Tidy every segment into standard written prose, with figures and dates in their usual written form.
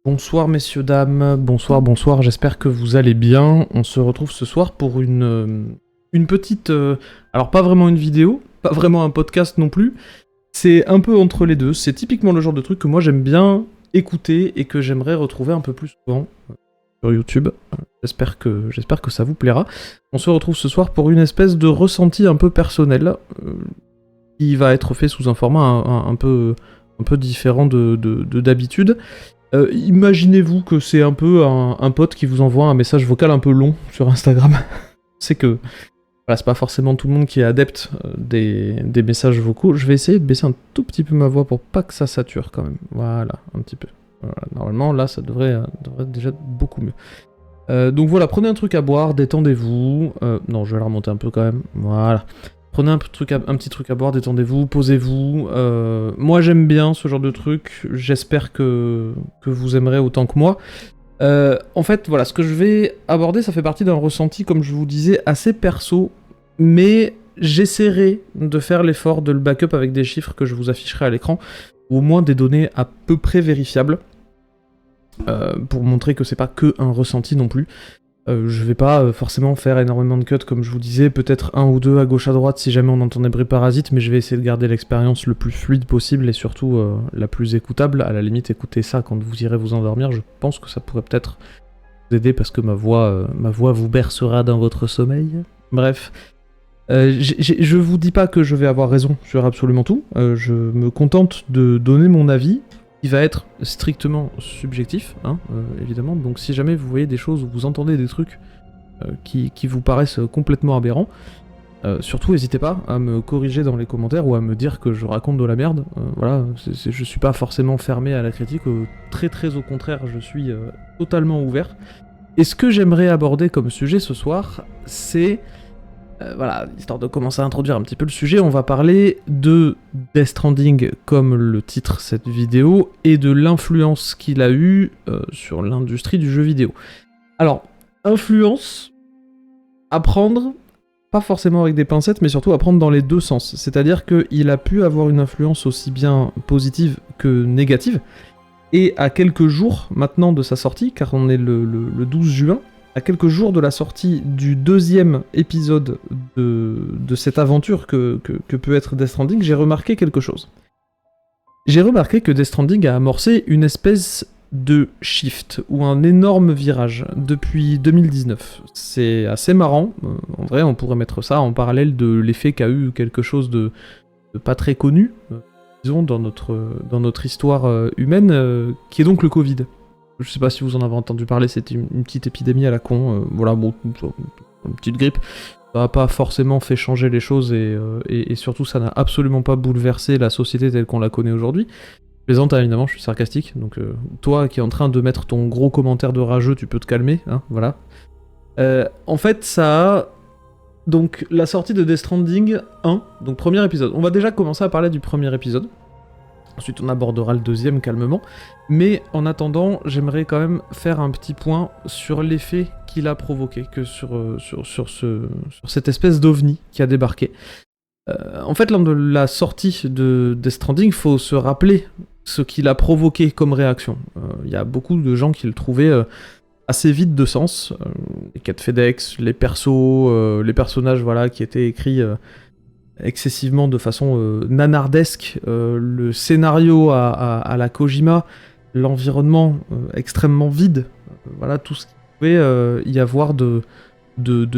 Bonsoir messieurs, dames, bonsoir, j'espère que vous allez bien. On se retrouve ce soir pour une petite... alors pas vraiment une vidéo, pas vraiment un podcast non plus, c'est un peu entre les deux, c'est typiquement le genre de truc que moi j'aime bien écouter et que j'aimerais retrouver un peu plus souvent sur YouTube. J'espère que ça vous plaira. On se retrouve ce soir pour une espèce de ressenti un peu personnel qui va être fait sous un format un peu différent de d'habitude. Imaginez-vous que c'est un peu un pote qui vous envoie un message vocal un peu long sur Instagram. C'est que voilà, c'est pas forcément tout le monde qui est adepte des messages vocaux. Je vais essayer de baisser un tout petit peu ma voix pour pas que ça sature quand même. Voilà, un petit peu. Voilà, normalement, là, ça devrait déjà être beaucoup mieux. Donc voilà, prenez un truc à boire, détendez-vous. Non, je vais la remonter un peu quand même. Voilà. Prenez un petit truc à boire, détendez-vous, posez-vous. Moi j'aime bien ce genre de truc, j'espère que vous aimerez autant que moi. En fait, voilà, ce que je vais aborder, ça fait partie d'un ressenti, comme je vous disais, assez perso, mais j'essaierai de faire l'effort de le backup avec des chiffres que je vous afficherai à l'écran, ou au moins des données à peu près vérifiables, pour montrer que c'est pas que un ressenti non plus. Je vais pas forcément faire énormément de cuts comme je vous disais, peut-être un ou deux à gauche à droite si jamais on entend des bruits parasites, mais je vais essayer de garder l'expérience le plus fluide possible et surtout la plus écoutable. À la limite, écoutez ça quand vous irez vous endormir, je pense que ça pourrait peut-être vous aider parce que ma voix vous bercera dans votre sommeil. Bref, je vous dis pas que je vais avoir raison sur absolument tout, je me contente de donner mon avis, qui va être strictement subjectif, hein, évidemment, donc si jamais vous voyez des choses ou vous entendez des trucs qui vous paraissent complètement aberrants, surtout n'hésitez pas à me corriger dans les commentaires ou à me dire que je raconte de la merde, voilà, je suis pas forcément fermé à la critique, très au contraire, je suis totalement ouvert. Et ce que j'aimerais aborder comme sujet ce soir, c'est... voilà, histoire de commencer à introduire un petit peu le sujet, on va parler de Death Stranding, comme le titre cette vidéo, et de l'influence qu'il a eue sur l'industrie du jeu vidéo. Alors, influence, à prendre, pas forcément avec des pincettes, mais surtout à prendre dans les deux sens. C'est-à-dire qu'il a pu avoir une influence aussi bien positive que négative, et à quelques jours maintenant de sa sortie, car on est le 12 juin, à quelques jours de la sortie du deuxième épisode de cette aventure que peut être Death Stranding, j'ai remarqué quelque chose. J'ai remarqué que Death Stranding a amorcé une espèce de shift, ou un énorme virage, depuis 2019. C'est assez marrant, en vrai on pourrait mettre ça en parallèle de l'effet qu'a eu quelque chose de pas très connu, disons, dans notre histoire humaine, qui est donc le Covid. Je sais pas si vous en avez entendu parler, c'était une petite épidémie à la con, voilà, bon, une petite grippe. Ça n'a pas forcément fait changer les choses et surtout ça n'a absolument pas bouleversé la société telle qu'on la connaît aujourd'hui. Je plaisante, évidemment, je suis sarcastique, donc toi qui es en train de mettre ton gros commentaire de rageux, tu peux te calmer, hein, voilà. En fait, ça a... Donc, la sortie de Death Stranding 1, donc premier épisode. On va déjà commencer à parler du premier épisode. Ensuite, on abordera le deuxième calmement. Mais en attendant, j'aimerais quand même faire un petit point sur l'effet qu'il a provoqué, que sur cette espèce d'ovni qui a débarqué. En fait, lors de la sortie de Death Stranding, il faut se rappeler ce qu'il a provoqué comme réaction. Il y a beaucoup de gens qui le trouvaient assez vide de sens. Les quêtes FedEx, les persos, les personnages voilà, qui étaient écrits... excessivement de façon nanardesque, le scénario à la Kojima, l'environnement extrêmement vide, voilà tout ce qu'il pouvait y avoir de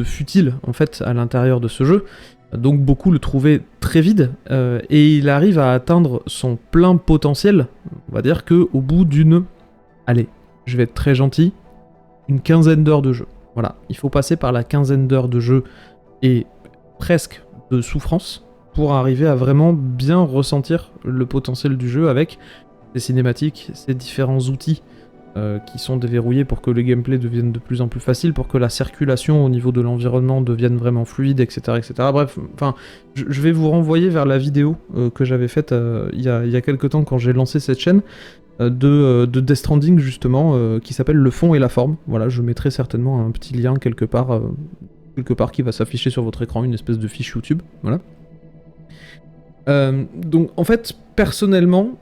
futile en fait à l'intérieur de ce jeu. Donc beaucoup le trouvaient très vide et il arrive à atteindre son plein potentiel, on va dire que au bout d'une, allez, je vais être très gentil, une quinzaine d'heures de jeu. Voilà, il faut passer par la quinzaine d'heures de jeu et presque de souffrance pour arriver à vraiment bien ressentir le potentiel du jeu avec ses cinématiques, ses différents outils qui sont déverrouillés pour que le gameplay devienne de plus en plus facile, pour que la circulation au niveau de l'environnement devienne vraiment fluide, etc. etc. Bref, enfin, je vais vous renvoyer vers la vidéo que j'avais faite il y a quelques temps quand j'ai lancé cette chaîne de Death Stranding justement, qui s'appelle Le fond et la forme. Voilà, je mettrai certainement un petit lien quelque part qui va s'afficher sur votre écran, une espèce de fiche YouTube, voilà. Donc en fait, personnellement,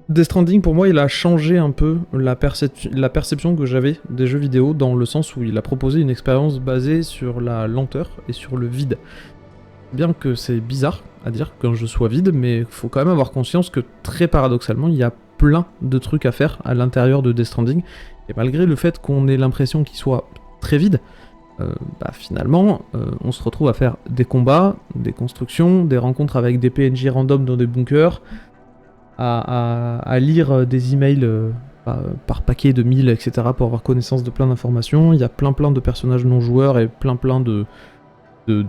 Death Stranding, pour moi, il a changé un peu la perception que j'avais des jeux vidéo, dans le sens où il a proposé une expérience basée sur la lenteur et sur le vide. Bien que c'est bizarre à dire qu'un jeu soit vide, mais il faut quand même avoir conscience que, très paradoxalement, il y a plein de trucs à faire à l'intérieur de Death Stranding, et malgré le fait qu'on ait l'impression qu'il soit très vide, finalement, on se retrouve à faire des combats, des constructions, des rencontres avec des PNJ random dans des bunkers, à lire des emails par paquet de 1000, etc. pour avoir connaissance de plein d'informations. Il y a plein de personnages non joueurs et plein de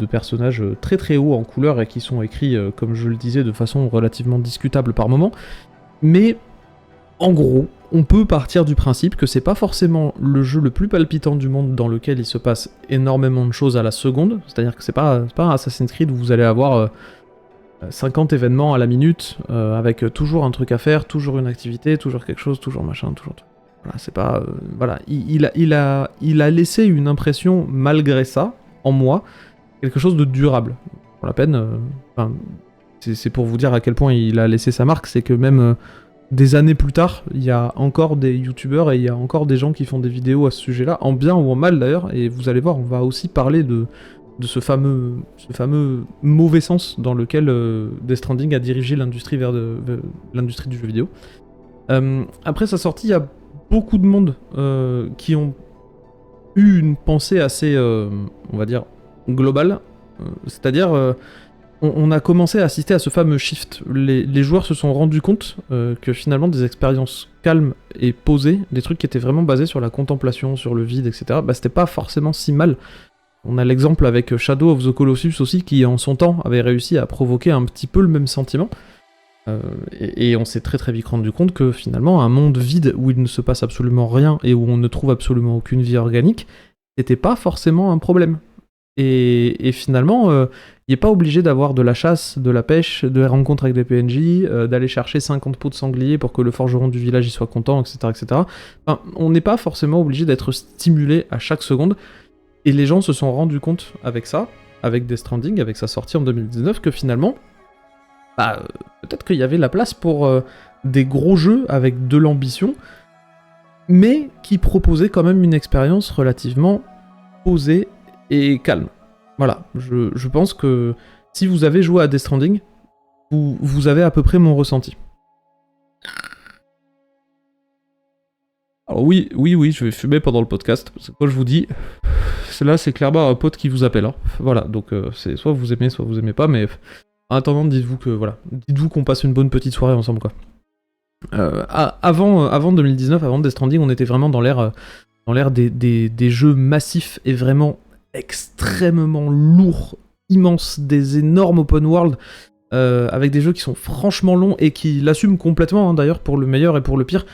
personnages très très hauts en couleur et qui sont écrits, comme je le disais, de façon relativement discutable par moment. Mais en gros, on peut partir du principe que c'est pas forcément le jeu le plus palpitant du monde dans lequel il se passe énormément de choses à la seconde. C'est-à-dire que c'est pas un Assassin's Creed où vous allez avoir 50 événements à la minute, avec toujours un truc à faire, toujours une activité, toujours quelque chose, toujours machin, toujours... Voilà, c'est pas... voilà, il a laissé une impression, malgré ça, en moi, quelque chose de durable. Pour la peine, c'est pour vous dire à quel point il a laissé sa marque, c'est que même des années plus tard, il y a encore des youtubeurs et il y a encore des gens qui font des vidéos à ce sujet-là, en bien ou en mal d'ailleurs, et vous allez voir, on va aussi parler de ce fameux mauvais sens dans lequel Death Stranding a dirigé l'industrie vers l'industrie du jeu vidéo. Après sa sortie, il y a beaucoup de monde qui ont eu une pensée assez, on va dire, globale. C'est-à-dire, on a commencé à assister à ce fameux shift. Les joueurs se sont rendus compte que finalement des expériences calmes et posées, des trucs qui étaient vraiment basés sur la contemplation, sur le vide, etc., c'était pas forcément si mal. On a l'exemple avec Shadow of the Colossus aussi, qui en son temps avait réussi à provoquer un petit peu le même sentiment. Et on s'est très très vite rendu compte que finalement un monde vide où il ne se passe absolument rien et où on ne trouve absolument aucune vie organique, c'était pas forcément un problème. Et finalement, il n'est pas obligé d'avoir de la chasse, de la pêche, de rencontres avec des PNJ, d'aller chercher 50 pots de sanglier pour que le forgeron du village y soit content, etc. etc. Enfin, on n'est pas forcément obligé d'être stimulé à chaque seconde. Et les gens se sont rendus compte avec ça, avec Death Stranding, avec sa sortie en 2019, que finalement, peut-être qu'il y avait la place pour des gros jeux avec de l'ambition, mais qui proposaient quand même une expérience relativement posée et calme. Voilà, je pense que si vous avez joué à Death Stranding, vous avez à peu près mon ressenti. Alors oui, je vais fumer pendant le podcast, parce que quand je vous dis, là c'est clairement un pote qui vous appelle. Hein. Voilà, donc c'est soit vous aimez pas, mais en attendant, dites-vous qu'on passe une bonne petite soirée ensemble, quoi. Avant 2019, avant Death Stranding, on était vraiment dans l'ère des jeux massifs et vraiment extrêmement lourds, immenses, des énormes open world, avec des jeux qui sont franchement longs et qui l'assument complètement, hein, d'ailleurs, pour le meilleur et pour le pire.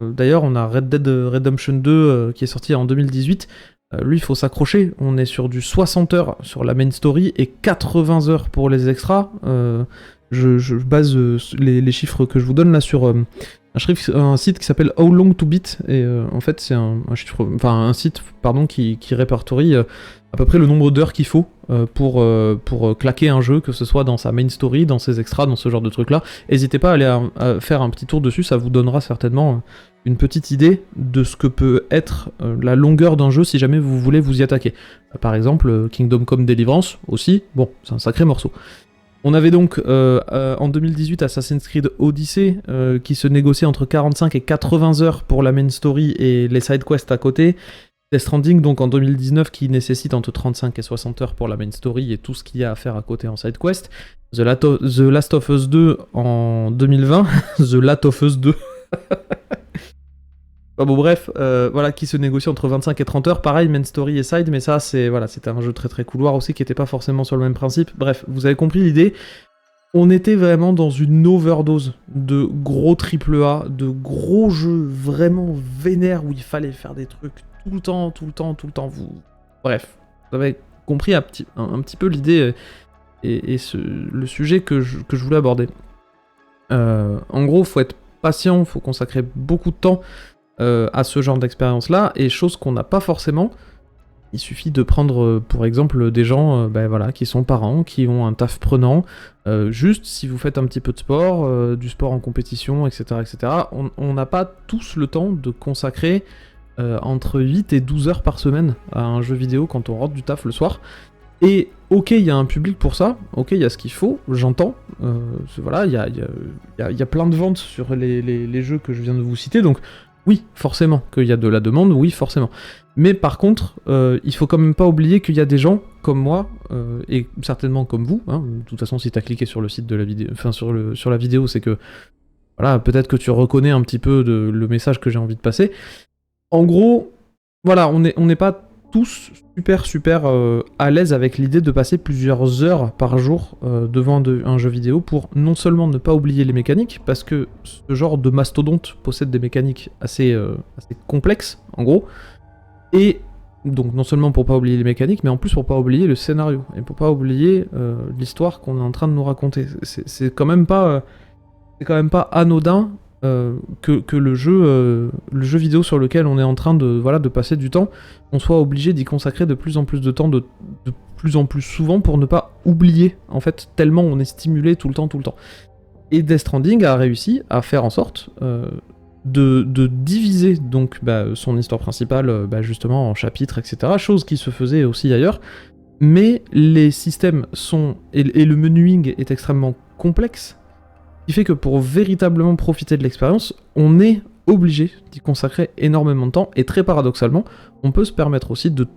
D'ailleurs, on a Red Dead Redemption 2 qui est sorti en 2018. Lui, il faut s'accrocher. On est sur du 60 heures sur la main story et 80 heures pour les extras. Je base les chiffres que je vous donne là sur un site qui s'appelle How Long to Beat. Et en fait, c'est un site qui répertorie à peu près le nombre d'heures qu'il faut pour claquer un jeu, que ce soit dans sa main story, dans ses extras, dans ce genre de trucs-là. N'hésitez pas à aller à faire un petit tour dessus, ça vous donnera certainement une petite idée de ce que peut être la longueur d'un jeu si jamais vous voulez vous y attaquer. Par exemple, Kingdom Come Deliverance aussi, bon, c'est un sacré morceau. On avait donc en 2018 Assassin's Creed Odyssey qui se négociait entre 45 et 80 heures pour la main story et les side quests à côté. Death Stranding donc en 2019 qui nécessite entre 35 et 60 heures pour la main story et tout ce qu'il y a à faire à côté en side quest. The Last of Us 2 en 2020. The Last of Us 2. Bon bref, voilà, qui se négocie entre 25 et 30 heures, pareil, main story et side, mais ça c'était un jeu très très couloir aussi qui était pas forcément sur le même principe. Bref, vous avez compris l'idée. On était vraiment dans une overdose de gros AAA, de gros jeux vraiment vénères où il fallait faire des trucs tout le temps. Bref, vous avez compris un petit peu l'idée et le sujet que je voulais aborder. En gros, faut être patient, faut consacrer beaucoup de temps à ce genre d'expérience-là, et chose qu'on n'a pas forcément Il suffit de prendre pour exemple des gens voilà, qui sont parents, qui ont un taf prenant, juste si vous faites un petit peu de sport, du sport en compétition, etc., on n'a pas tous le temps de consacrer entre 8 et 12 heures par semaine à un jeu vidéo quand on rentre du taf le soir. Et ok, il y a un public pour ça, ok, il y a ce qu'il faut, j'entends, voilà, il y a plein de ventes sur les jeux que je viens de vous citer, donc oui, forcément qu'il y a de la demande, oui, forcément. Mais par contre, il faut quand même pas oublier qu'il y a des gens comme moi, et certainement comme vous, hein, de toute façon si t'as cliqué sur le site de la vidéo, enfin sur la vidéo, c'est que, voilà, peut-être que tu reconnais un petit peu le message que j'ai envie de passer. En gros, voilà, on n'est pas tous super à l'aise avec l'idée de passer plusieurs heures par jour devant un jeu vidéo pour non seulement ne pas oublier les mécaniques, parce que ce genre de mastodonte possède des mécaniques assez complexes, en gros, et donc non seulement pour pas oublier les mécaniques, mais en plus pour pas oublier le scénario, et pour pas oublier l'histoire qu'on est en train de nous raconter. C'est quand même pas anodin que le jeu vidéo sur lequel on est en train de passer du temps, on soit obligé d'y consacrer de plus en plus de temps, de plus en plus souvent, pour ne pas oublier, en fait, tellement on est stimulé tout le temps. Et Death Stranding a réussi à faire en sorte de diviser donc son histoire principale justement en chapitres, etc., chose qui se faisait aussi ailleurs, mais les systèmes sont... et le menuing est extrêmement complexe, qui fait que pour véritablement profiter de l'expérience, on est obligé d'y consacrer énormément de temps, et très paradoxalement, on peut se permettre aussi de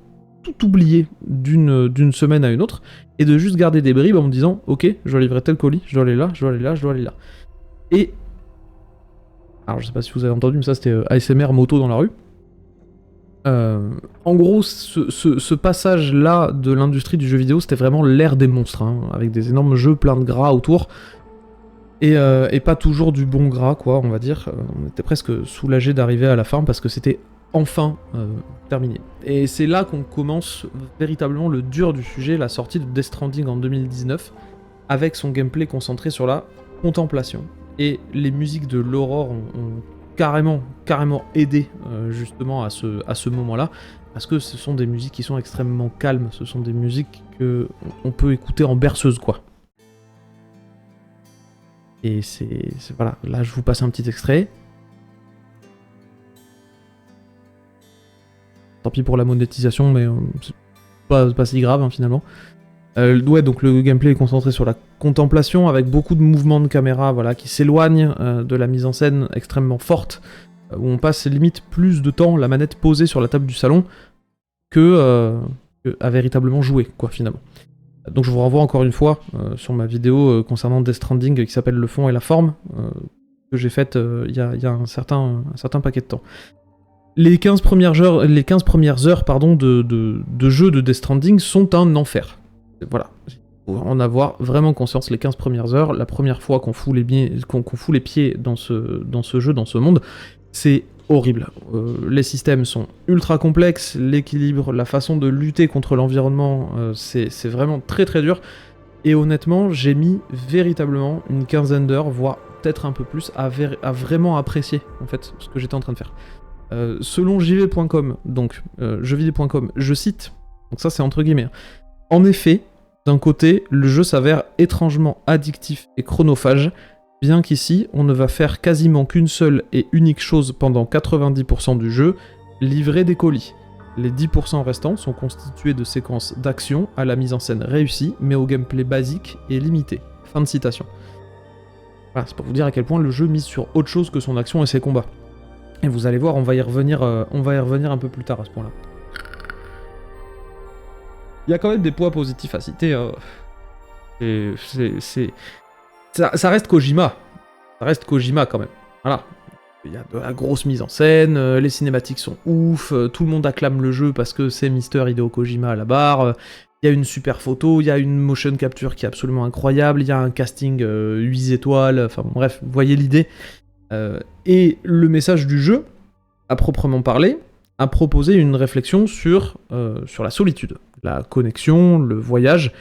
tout oublier d'une semaine à une autre, et de juste garder des bribes en me disant « Ok, je dois livrer tel colis, je dois aller là, je dois aller là, je dois aller là. » Et... alors je sais pas si vous avez entendu, mais ça c'était ASMR moto dans la rue. En gros, ce passage-là de l'industrie du jeu vidéo, c'était vraiment l'ère des monstres, hein, avec des énormes jeux pleins de gras autour, et pas toujours du bon gras, quoi, on va dire. On était presque soulagé d'arriver à la fin, parce que c'était enfin terminé. Et c'est là qu'on commence véritablement le dur du sujet, la sortie de Death Stranding en 2019, avec son gameplay concentré sur la contemplation. Et les musiques de l'Aurore ont carrément aidé justement à ce moment-là, parce que ce sont des musiques qui sont extrêmement calmes, ce sont des musiques qu'on peut écouter en berceuse, quoi. Et voilà, là je vous passe un petit extrait. Tant pis pour la monétisation, mais c'est pas si grave, hein, finalement. Ouais, donc le gameplay est concentré sur la contemplation, avec beaucoup de mouvements de caméra, voilà, qui s'éloignent de la mise en scène extrêmement forte, où on passe limite plus de temps la manette posée sur la table du salon que à véritablement jouer, quoi, finalement. Donc je vous renvoie encore une fois sur ma vidéo concernant Death Stranding qui s'appelle Le fond et la forme, que j'ai faite il y a un certain paquet de temps. Les 15 premières heures de jeu de Death Stranding sont un enfer. Voilà, il faut en avoir vraiment conscience. Les 15 premières heures, la première fois qu'on fout les pieds dans ce jeu, dans ce monde, c'est horrible. Les systèmes sont ultra complexes, l'équilibre, la façon de lutter contre l'environnement, c'est vraiment très dur. Et honnêtement, j'ai mis véritablement une quinzaine d'heures, voire peut-être un peu plus, à vraiment apprécier en fait ce que j'étais en train de faire. Selon jv.com, donc jeuxvideo.com, je cite, donc ça c'est entre guillemets, en effet, d'un côté, le jeu s'avère étrangement addictif et chronophage, bien qu'ici, on ne va faire quasiment qu'une seule et unique chose pendant 90% du jeu, livrer des colis. Les 10% restants sont constitués de séquences d'action à la mise en scène réussie, mais au gameplay basique et limité. Fin de citation. Voilà, c'est pour vous dire à quel point le jeu mise sur autre chose que son action et ses combats. Et vous allez voir, on va y revenir un peu plus tard à ce point-là. Il y a quand même des points positifs à citer. Ça reste Kojima. Ça reste Kojima quand même. Voilà. Il y a de la grosse mise en scène, les cinématiques sont ouf, tout le monde acclame le jeu parce que c'est Mister Hideo Kojima à la barre. Il y a une super photo, il y a une motion capture qui est absolument incroyable, il y a un casting 8 étoiles, enfin bon, bref, vous voyez l'idée. Et le message du jeu, à proprement parler, a proposé une réflexion sur la solitude, la connexion, le voyage,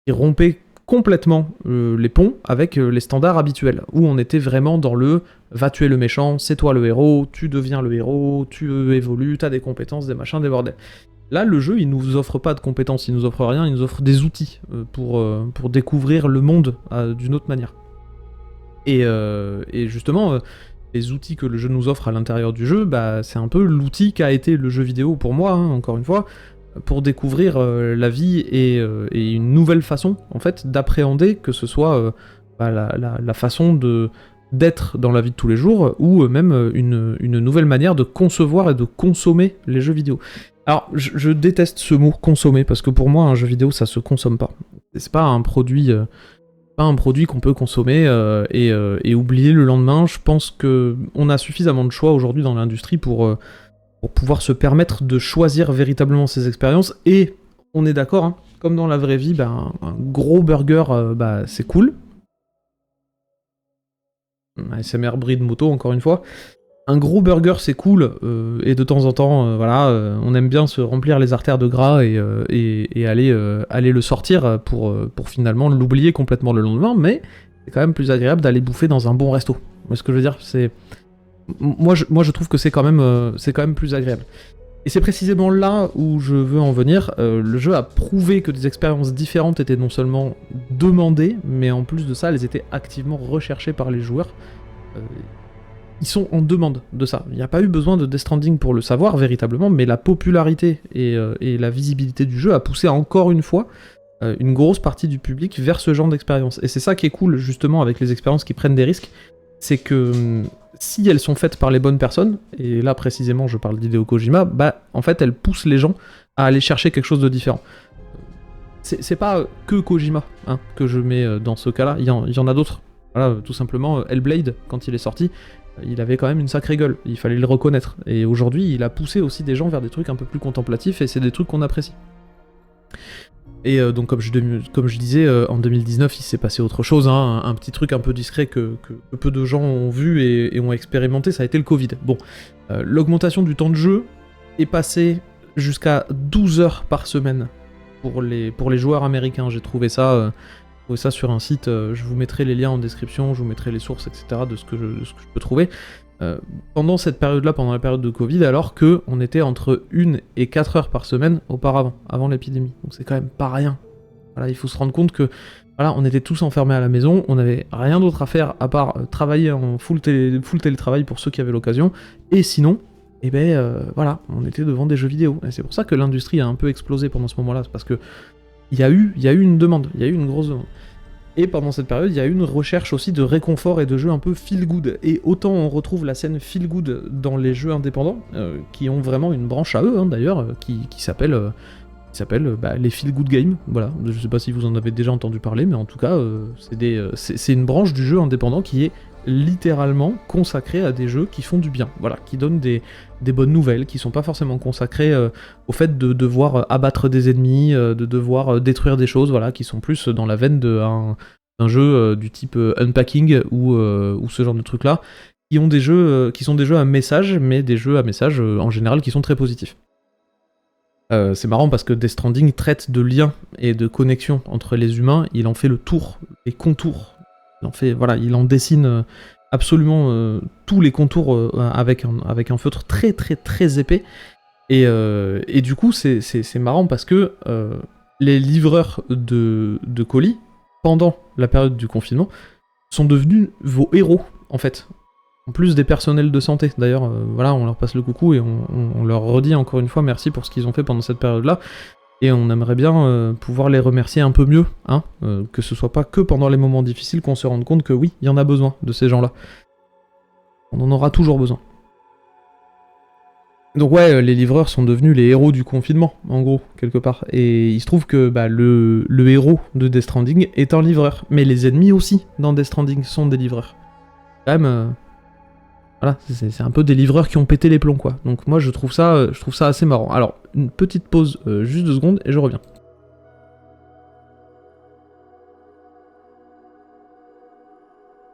qui rompait complètement les ponts avec les standards habituels, où on était vraiment dans le « va tuer le méchant, c'est toi le héros, tu deviens le héros, tu évolues, t'as des compétences, des machins, des bordels ». Là, le jeu, il nous offre pas de compétences, il nous offre rien, il nous offre des outils pour découvrir le monde d'une autre manière. Et justement, les outils que le jeu nous offre à l'intérieur du jeu, bah, c'est un peu l'outil qu'a été le jeu vidéo pour moi, hein, encore une fois, pour découvrir la vie et une nouvelle façon, en fait, d'appréhender, que ce soit bah, la façon d'être dans la vie de tous les jours, ou même une nouvelle manière de concevoir et de consommer les jeux vidéo. Alors, je déteste ce mot consommer, parce que pour moi, un jeu vidéo, ça se consomme pas. C'est pas un produit qu'on peut consommer et oublier le lendemain. Je pense qu'on a suffisamment de choix aujourd'hui dans l'industrie pour pouvoir se permettre de choisir véritablement ses expériences. Et on est d'accord, hein, comme dans la vraie vie, bah, un gros burger, bah, c'est cool. ASMR bruit de moto, encore une fois. Un gros burger, c'est cool, et de temps en temps, voilà, on aime bien se remplir les artères de gras et aller le sortir pour finalement l'oublier complètement le lendemain, mais c'est quand même plus agréable d'aller bouffer dans un bon resto. Vous voyez ce que je veux dire ? Moi, je trouve que c'est quand même plus agréable. Et c'est précisément là où je veux en venir. Le jeu a prouvé que des expériences différentes étaient non seulement demandées, mais en plus de ça, elles étaient activement recherchées par les joueurs. Ils sont en demande de ça. Il n'y a pas eu besoin de Death Stranding pour le savoir véritablement, mais la popularité et la visibilité du jeu a poussé encore une fois une grosse partie du public vers ce genre d'expérience. Et c'est ça qui est cool justement avec les expériences qui prennent des risques, c'est que si elles sont faites par les bonnes personnes, et là précisément je parle d'Hideo Kojima, bah en fait elles poussent les gens à aller chercher quelque chose de différent. C'est pas que Kojima hein, que je mets dans ce cas-là, il y en a d'autres. Voilà, tout simplement Hellblade, quand il est sorti, il avait quand même une sacrée gueule, il fallait le reconnaître. Et aujourd'hui, il a poussé aussi des gens vers des trucs un peu plus contemplatifs, et c'est des trucs qu'on apprécie. Et donc, comme je disais, en 2019, il s'est passé autre chose, hein, un petit truc un peu discret que peu de gens ont vu et ont expérimenté, ça a été le Covid. Bon, l'augmentation du temps de jeu est passée jusqu'à 12 heures par semaine pour les joueurs américains. J'ai trouvé ça sur un site, je vous mettrai les liens en description, je vous mettrai les sources, etc. de ce que je peux trouver. Pendant cette période-là, pendant la période de Covid, alors qu'on était entre 1 et 4 heures par semaine auparavant, avant l'épidémie. Donc c'est quand même pas rien. Voilà, il faut se rendre compte que voilà, on était tous enfermés à la maison, on n'avait rien d'autre à faire à part travailler en full télétravail pour ceux qui avaient l'occasion, et sinon, eh ben voilà, on était devant des jeux vidéo. Et c'est pour ça que l'industrie a un peu explosé pendant ce moment-là, parce que il y a eu une demande, il y a eu une grosse demande. Et pendant cette période, il y a eu une recherche aussi de réconfort et de jeux un peu feel-good. Et autant on retrouve la scène feel-good dans les jeux indépendants, qui ont vraiment une branche à eux, hein, d'ailleurs, qui s'appelle les feel-good games. Voilà, je sais pas si vous en avez déjà entendu parler, mais en tout cas, c'est une branche du jeu indépendant qui est littéralement consacrée à des jeux qui font du bien, voilà, qui donnent des bonnes nouvelles, qui sont pas forcément consacrés au fait de devoir abattre des ennemis, de devoir détruire des choses, voilà, qui sont plus dans la veine d'un jeu du type Unpacking ou ce genre de trucs là, qui sont des jeux à message, mais des jeux à message en général qui sont très positifs. C'est marrant parce que Death Stranding traite de liens et de connexions entre les humains, il en fait le tour, les contours. Il en dessine absolument tous les contours avec un feutre très très très épais. Et du coup, c'est marrant parce que les livreurs de colis, pendant la période du confinement, sont devenus vos héros, en fait. En plus des personnels de santé. D'ailleurs, voilà, on leur passe le coucou et on leur redit encore une fois merci pour ce qu'ils ont fait pendant cette période-là. Et on aimerait bien pouvoir les remercier un peu mieux, hein, que ce soit pas que pendant les moments difficiles qu'on se rende compte que oui, il y en a besoin de ces gens-là. On en aura toujours besoin. Donc ouais, les livreurs sont devenus les héros du confinement, en gros, quelque part. Et il se trouve que le héros de Death Stranding est un livreur. Mais les ennemis aussi, dans Death Stranding, sont des livreurs. Quand même... Voilà, c'est un peu des livreurs qui ont pété les plombs, quoi. Donc moi, je trouve ça assez marrant. Alors, une petite pause, juste 2 secondes, et je reviens.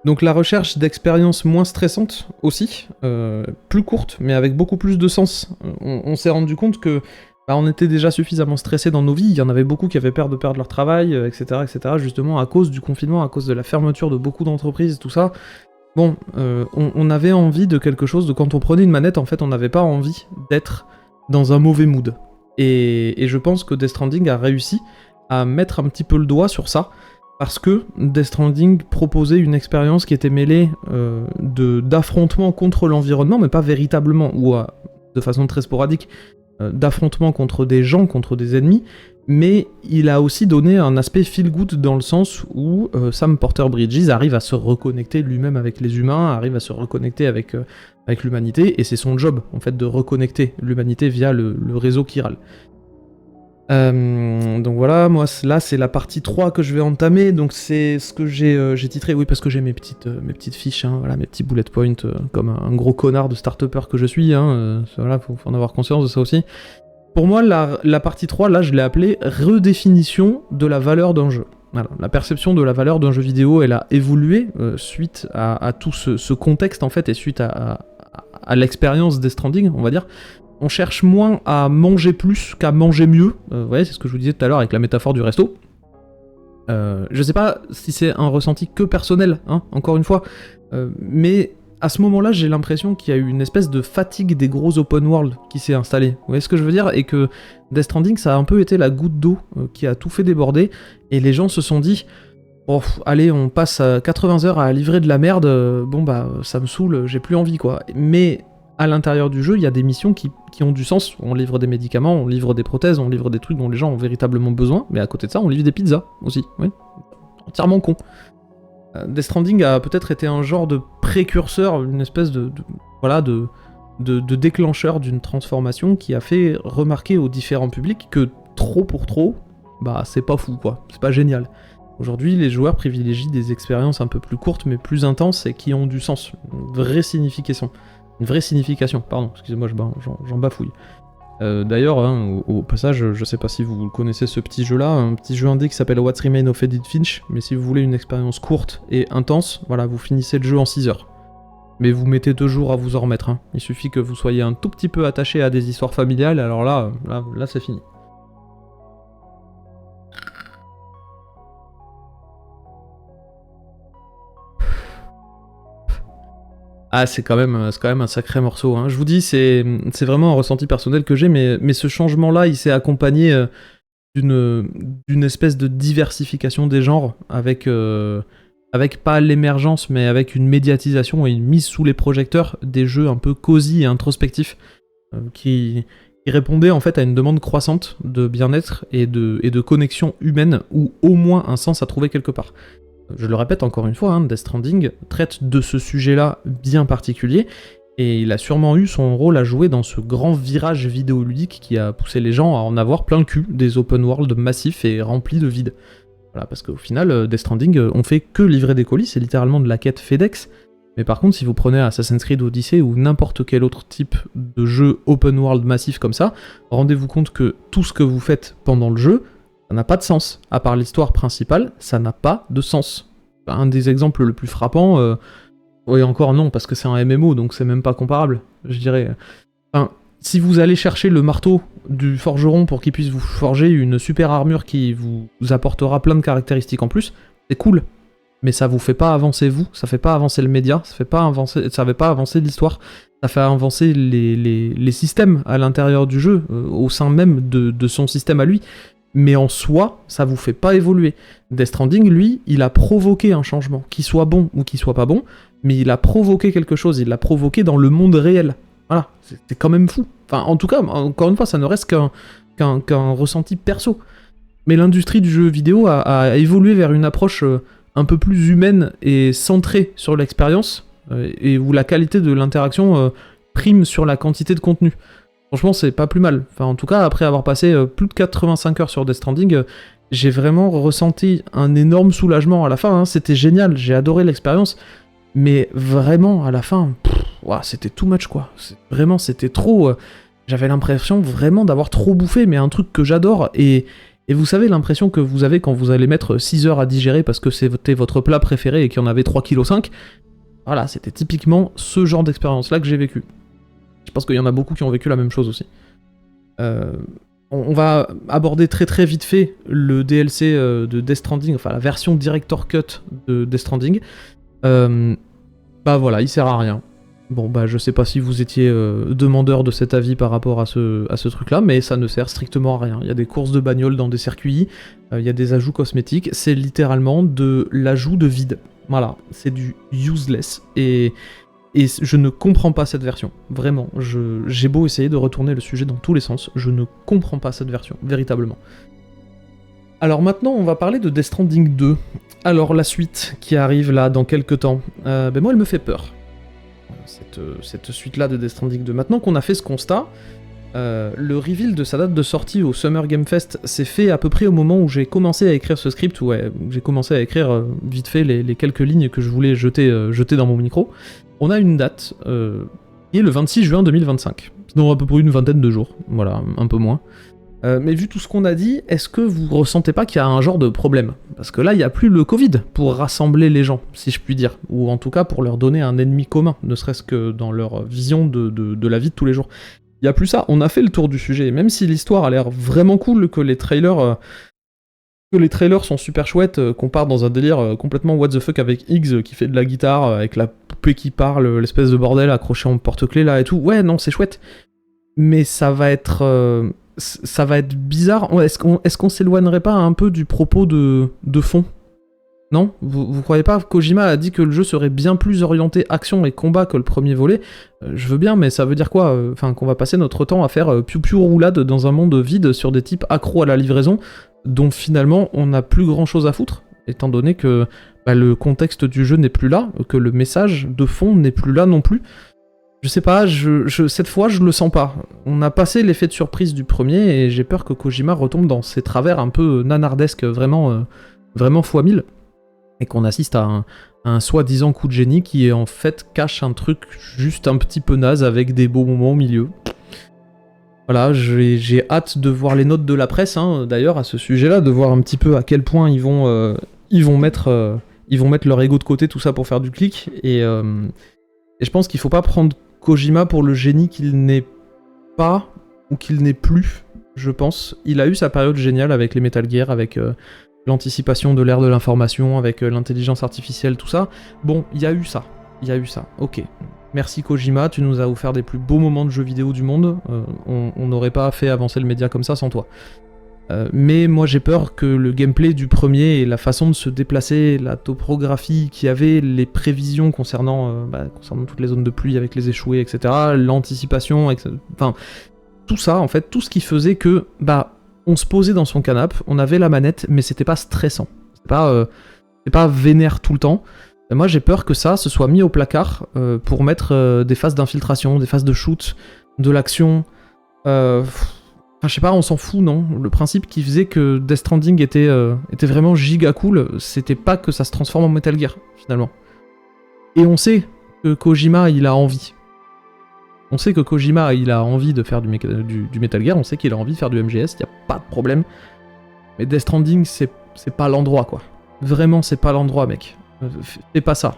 Donc la recherche d'expériences moins stressantes aussi, plus courtes, mais avec beaucoup plus de sens. On s'est rendu compte que on était déjà suffisamment stressés dans nos vies, il y en avait beaucoup qui avaient peur de perdre leur travail, etc., justement à cause du confinement, à cause de la fermeture de beaucoup d'entreprises, tout ça. Bon, on avait envie de quelque chose, de quand on prenait une manette, en fait, on n'avait pas envie d'être dans un mauvais mood. Et je pense que Death Stranding a réussi à mettre un petit peu le doigt sur ça, parce que Death Stranding proposait une expérience qui était mêlée d'affrontements contre l'environnement, mais pas véritablement, ou de façon très sporadique, d'affrontements contre des gens, contre des ennemis, mais il a aussi donné un aspect feel-good dans le sens où Sam Porter-Bridges arrive à se reconnecter lui-même avec les humains, arrive à se reconnecter avec l'humanité, et c'est son job, en fait, de reconnecter l'humanité via le réseau chiral. Donc voilà, moi là c'est la partie 3 que je vais entamer, donc c'est ce que j'ai titré, oui parce que j'ai mes petites fiches, hein, voilà, mes petits bullet points, comme un gros connard de start-upper que je suis, hein, voilà, faut en avoir conscience de ça aussi. Pour moi, la partie 3, là je l'ai appelée redéfinition de la valeur d'un jeu. Voilà, la perception de la valeur d'un jeu vidéo, elle a évolué suite à tout ce contexte en fait, et suite à l'expérience Death Stranding, on va dire. On cherche moins à manger plus qu'à manger mieux. Vous voyez, c'est ce que je vous disais tout à l'heure avec la métaphore du resto. Je sais pas si c'est un ressenti que personnel, hein, encore une fois, mais à ce moment-là, j'ai l'impression qu'il y a eu une espèce de fatigue des gros open world qui s'est installée. Vous voyez ce que je veux dire? Et que Death Stranding, ça a un peu été la goutte d'eau qui a tout fait déborder, et les gens se sont dit... Oh, allez, on passe 80 heures à livrer de la merde, bon bah ça me saoule, j'ai plus envie quoi. Mais à l'intérieur du jeu, il y a des missions qui ont du sens. On livre des médicaments, on livre des prothèses, on livre des trucs dont les gens ont véritablement besoin, mais à côté de ça, on livre des pizzas aussi, oui. Entièrement con. Death Stranding a peut-être été un genre de précurseur, une espèce de déclencheur d'une transformation qui a fait remarquer aux différents publics que trop pour trop, bah c'est pas fou quoi, c'est pas génial. Aujourd'hui, les joueurs privilégient des expériences un peu plus courtes mais plus intenses et qui ont du sens, une vraie signification, pardon, excusez-moi, j'en bafouille. D'ailleurs, hein, au passage, je sais pas si vous connaissez ce petit jeu-là, un petit jeu indé qui s'appelle What Remains of Edith Finch, mais si vous voulez une expérience courte et intense, voilà, vous finissez le jeu en 6 heures. Mais vous mettez 2 jours à vous en remettre, hein. Il suffit que vous soyez un tout petit peu attaché à des histoires familiales, alors là c'est fini. Ah, c'est quand même un sacré morceau, hein. Je vous dis, c'est vraiment un ressenti personnel que j'ai, mais ce changement-là, il s'est accompagné d'une espèce de diversification des genres, avec pas l'émergence, mais avec une médiatisation et une mise sous les projecteurs des jeux un peu cosy et introspectifs, qui répondaient en fait à une demande croissante de bien-être et de connexion humaine, ou au moins un sens à trouver quelque part. Je le répète encore une fois, hein, Death Stranding traite de ce sujet-là bien particulier, et il a sûrement eu son rôle à jouer dans ce grand virage vidéoludique qui a poussé les gens à en avoir plein le cul, des open world massifs et remplis de vide. Voilà, parce qu'au final, Death Stranding, on fait que livrer des colis, c'est littéralement de la quête FedEx, mais par contre, si vous prenez Assassin's Creed Odyssey ou n'importe quel autre type de jeu open world massif comme ça, rendez-vous compte que tout ce que vous faites pendant le jeu, ça n'a pas de sens. À part l'histoire principale, ça n'a pas de sens. Un des exemples le plus frappants, oui encore non, parce que c'est un MMO, donc c'est même pas comparable, je dirais. Enfin, si vous allez chercher le marteau du forgeron pour qu'il puisse vous forger une super armure qui vous apportera plein de caractéristiques en plus, c'est cool. Mais ça vous fait pas avancer vous, ça fait pas avancer le média, ça fait pas avancer l'histoire, ça fait avancer les systèmes à l'intérieur du jeu, au sein même de son système à lui. Mais en soi, ça vous fait pas évoluer. Death Stranding, lui, il a provoqué un changement, qu'il soit bon ou qu'il soit pas bon, mais il a provoqué quelque chose, il l'a provoqué dans le monde réel. Voilà, c'est quand même fou. Enfin, en tout cas, encore une fois, ça ne reste qu'un ressenti perso. Mais l'industrie du jeu vidéo a évolué vers une approche un peu plus humaine et centrée sur l'expérience, et où la qualité de l'interaction prime sur la quantité de contenu. Franchement, c'est pas plus mal. Enfin, en tout cas, après avoir passé plus de 85 heures sur Death Stranding, j'ai vraiment ressenti un énorme soulagement à la fin, hein. C'était génial, j'ai adoré l'expérience, mais vraiment, à la fin, c'était too much, quoi. Vraiment, c'était trop... j'avais l'impression vraiment d'avoir trop bouffé, mais un truc que j'adore, et vous savez l'impression que vous avez quand vous allez mettre 6 heures à digérer parce que c'était votre plat préféré et qu'il y en avait 3,5 kg. Voilà, c'était typiquement ce genre d'expérience-là que j'ai vécu. Je pense qu'il y en a beaucoup qui ont vécu la même chose aussi. On va aborder très très vite fait le DLC de Death Stranding, enfin la version Director Cut de Death Stranding. Bah voilà, il sert à rien. Bon, bah, je sais pas si vous étiez demandeur de cet avis par rapport à ce truc-là, mais ça ne sert strictement à rien. Il y a des courses de bagnole dans des circuits, il y a des ajouts cosmétiques, c'est littéralement de l'ajout de vide. Voilà, c'est du useless, et je ne comprends pas cette version. Vraiment, j'ai beau essayer de retourner le sujet dans tous les sens, je ne comprends pas cette version, véritablement. Alors maintenant, on va parler de Death Stranding 2. Alors la suite qui arrive là dans quelques temps, moi elle me fait peur. Cette suite-là de Death Stranding 2. Maintenant qu'on a fait ce constat, le reveal de sa date de sortie au Summer Game Fest s'est fait à peu près au moment où j'ai commencé à écrire ce script, où j'ai commencé à écrire vite fait les quelques lignes que je voulais jeter dans mon micro. On a une date qui est le 26 juin 2025, donc à peu près une vingtaine de jours, voilà, un peu moins. Mais vu tout ce qu'on a dit, est-ce que vous ressentez pas qu'il y a un genre de problème? Parce que là, il n'y a plus le Covid pour rassembler les gens, si je puis dire. Ou en tout cas pour leur donner un ennemi commun, ne serait-ce que dans leur vision de la vie de tous les jours. Il n'y a plus ça, on a fait le tour du sujet. Et même si l'histoire a l'air vraiment cool, que les trailers sont super chouettes, qu'on part dans un délire complètement what the fuck avec Higgs qui fait de la guitare, avec la poupée qui parle, l'espèce de bordel accroché en porte-clés là et tout. Ouais, non, c'est chouette. Mais ça va être bizarre. Est-ce qu'on s'éloignerait pas un peu du propos de fond? Non? Vous croyez pas? Kojima a dit que le jeu serait bien plus orienté action et combat que le premier volet. Je veux bien, mais ça veut dire quoi? Enfin, qu'on va passer notre temps à faire piou-piou roulade dans un monde vide sur des types accros à la livraison, dont finalement on n'a plus grand chose à foutre, étant donné que le contexte du jeu n'est plus là, que le message de fond n'est plus là non plus. Je sais pas, cette fois je le sens pas. On a passé l'effet de surprise du premier et j'ai peur que Kojima retombe dans ses travers un peu nanardesques, vraiment fois 1000, et qu'on assiste à un soi-disant coup de génie qui en fait cache un truc juste un petit peu naze avec des beaux moments au milieu. Voilà, j'ai hâte de voir les notes de la presse, d'ailleurs, à ce sujet-là, de voir un petit peu à quel point ils vont mettre leur ego de côté, tout ça pour faire du clic, et je pense qu'il faut pas prendre Kojima pour le génie qu'il n'est pas, ou qu'il n'est plus, je pense. Il a eu sa période géniale avec les Metal Gear, avec l'anticipation de l'ère de l'information, avec l'intelligence artificielle, tout ça. Bon, il y a eu ça, ok. Merci Kojima, tu nous as offert des plus beaux moments de jeux vidéo du monde, on n'aurait pas fait avancer le média comme ça sans toi. Mais moi j'ai peur que le gameplay du premier et la façon de se déplacer, la topographie qu'il y avait, les prévisions concernant toutes les zones de pluie avec les échoués, etc., l'anticipation, enfin tout ça en fait, tout ce qui faisait que on se posait dans son canapé, on avait la manette, mais c'était pas stressant, c'est pas vénère tout le temps. Et moi j'ai peur que ça se soit mis au placard pour mettre des phases d'infiltration, des phases de shoot, de l'action. Enfin, je sais pas, on s'en fout, non? Le principe qui faisait que Death Stranding était vraiment giga cool, c'était pas que ça se transforme en Metal Gear, finalement. Et on sait que Kojima, il a envie. On sait que Kojima, il a envie de faire du Metal Gear, on sait qu'il a envie de faire du MGS, y a pas de problème. Mais Death Stranding, c'est pas l'endroit, quoi. Vraiment, c'est pas l'endroit, mec. Fais pas ça.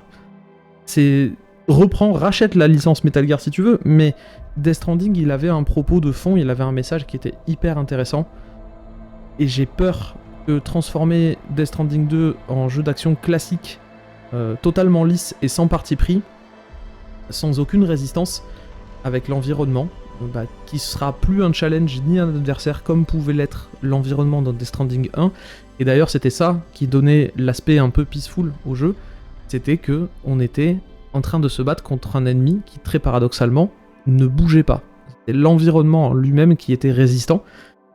Rachète la licence Metal Gear si tu veux, mais Death Stranding, il avait un propos de fond, il avait un message qui était hyper intéressant, et j'ai peur que transformer Death Stranding 2 en jeu d'action classique, totalement lisse et sans parti pris, sans aucune résistance avec l'environnement, qui sera plus un challenge ni un adversaire comme pouvait l'être l'environnement dans Death Stranding 1, et d'ailleurs c'était ça qui donnait l'aspect un peu peaceful au jeu, c'était que on était en train de se battre contre un ennemi qui, très paradoxalement, ne bougeait pas. C'était l'environnement lui-même qui était résistant,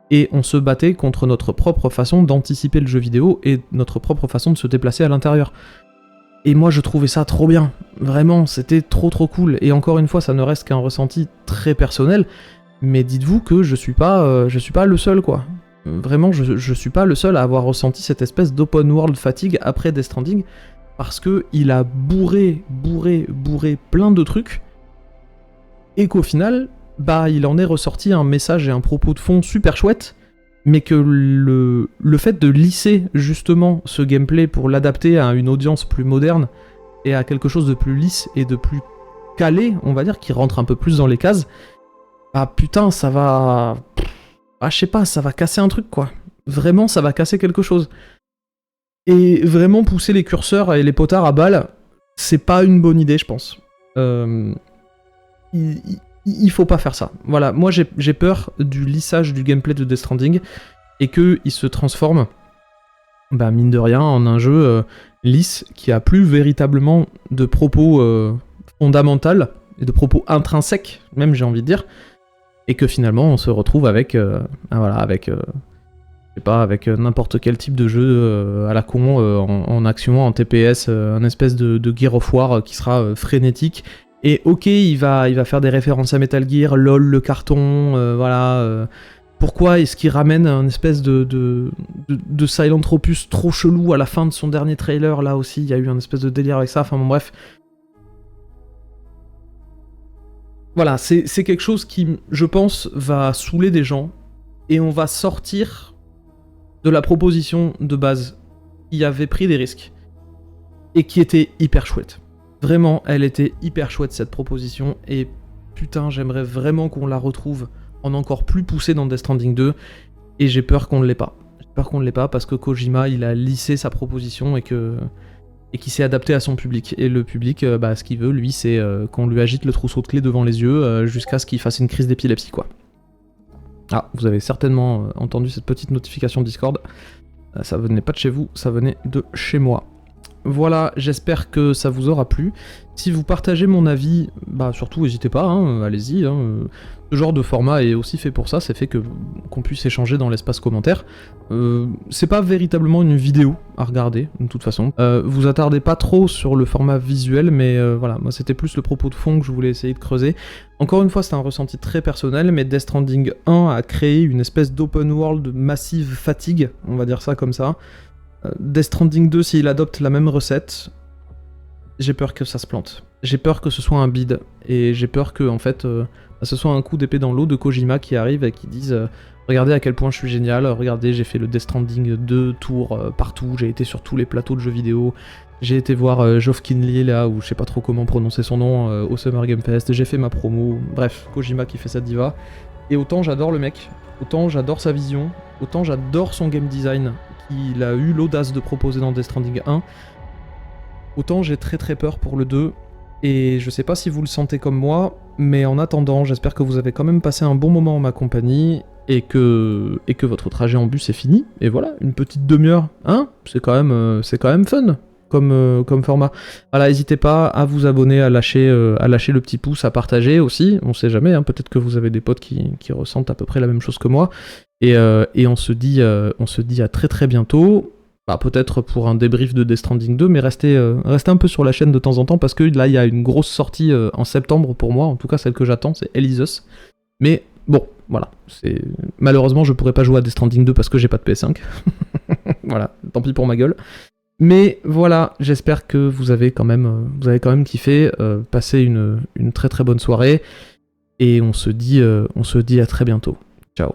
et on se battait contre notre propre façon d'anticiper le jeu vidéo et notre propre façon de se déplacer à l'intérieur. Et moi je trouvais ça trop bien, vraiment, c'était trop cool, et encore une fois ça ne reste qu'un ressenti très personnel, mais dites-vous que je suis pas le seul, quoi. Vraiment, je suis pas le seul à avoir ressenti cette espèce d'open world fatigue après Death Stranding, parce que il a bourré plein de trucs, et qu'au final, il en est ressorti un message et un propos de fond super chouette, mais que le fait de lisser justement ce gameplay pour l'adapter à une audience plus moderne, et à quelque chose de plus lisse et de plus calé, on va dire, qui rentre un peu plus dans les cases, putain, ça va... je sais pas, ça va casser un truc, quoi. Vraiment, ça va casser quelque chose. Et vraiment pousser les curseurs et les potards à balles, c'est pas une bonne idée, je pense. il faut pas faire ça. Voilà, moi j'ai peur du lissage du gameplay de Death Stranding et qu'il se transforme, bah mine de rien, en un jeu lisse qui a plus véritablement de propos fondamentaux et de propos intrinsèques, même j'ai envie de dire, et que finalement on se retrouve avec, avec n'importe quel type de jeu à la con, en action, en TPS, un espèce de Gear of War qui sera frénétique. Et ok, il va faire des références à Metal Gear, LOL, le carton, pourquoi est-ce qu'il ramène un espèce de Silentropus trop chelou à la fin de son dernier trailer, là aussi, il y a eu un espèce de délire avec ça, enfin bon bref. Voilà, c'est quelque chose qui, je pense, va saouler des gens, et on va sortir de la proposition de base qui avait pris des risques, et qui était hyper chouette. Vraiment, elle était hyper chouette cette proposition, et putain, j'aimerais vraiment qu'on la retrouve en encore plus poussé dans Death Stranding 2, et j'ai peur qu'on ne l'ait pas. J'ai peur qu'on ne l'ait pas parce que Kojima, il a lissé sa proposition et qu'il s'est adapté à son public. Et le public, ce qu'il veut, lui, c'est qu'on lui agite le trousseau de clés devant les yeux jusqu'à ce qu'il fasse une crise d'épilepsie, quoi. Ah, vous avez certainement entendu cette petite notification Discord. Ça venait pas de chez vous, ça venait de chez moi. Voilà, j'espère que ça vous aura plu. Si vous partagez mon avis, surtout n'hésitez pas, allez-y. Ce genre de format est aussi fait pour ça, c'est fait qu'on puisse échanger dans l'espace commentaire. C'est pas véritablement une vidéo à regarder, de toute façon. Vous attardez pas trop sur le format visuel, mais voilà, moi c'était plus le propos de fond que je voulais essayer de creuser. Encore une fois, c'est un ressenti très personnel, mais Death Stranding 1 a créé une espèce d'open world massive fatigue, on va dire ça comme ça. Death Stranding 2, s'il adopte la même recette, j'ai peur que ça se plante. J'ai peur que ce soit un bide, et j'ai peur que, en fait, ce soit un coup d'épée dans l'eau de Kojima qui arrive et qui dise regardez à quel point je suis génial, regardez, j'ai fait le Death Stranding 2 tour partout, j'ai été sur tous les plateaux de jeux vidéo, j'ai été voir Geoff Keighley, là, ou je sais pas trop comment prononcer son nom, au Summer Game Fest, j'ai fait ma promo, bref, Kojima qui fait sa diva. Et autant j'adore le mec, autant j'adore sa vision, autant j'adore son game design, qu'il a eu l'audace de proposer dans Death Stranding 1, autant j'ai très très peur pour le 2, et je sais pas si vous le sentez comme moi, mais en attendant, j'espère que vous avez quand même passé un bon moment en ma compagnie, et que votre trajet en bus est fini, et voilà, une petite demi-heure, c'est quand même fun comme format. Voilà, n'hésitez pas à vous abonner, à lâcher le petit pouce, à partager aussi, on sait jamais, peut-être que vous avez des potes qui ressentent à peu près la même chose que moi, et on se dit à très très bientôt, peut-être pour un débrief de Death Stranding 2, mais restez un peu sur la chaîne de temps en temps, parce que là il y a une grosse sortie en septembre pour moi, en tout cas celle que j'attends, c'est Elysus, mais bon, voilà, malheureusement je pourrais pas jouer à Death Stranding 2 parce que j'ai pas de PS5, voilà, tant pis pour ma gueule. Mais voilà, j'espère que vous avez quand même kiffé, passé une très très bonne soirée, et on se dit à très bientôt. Ciao.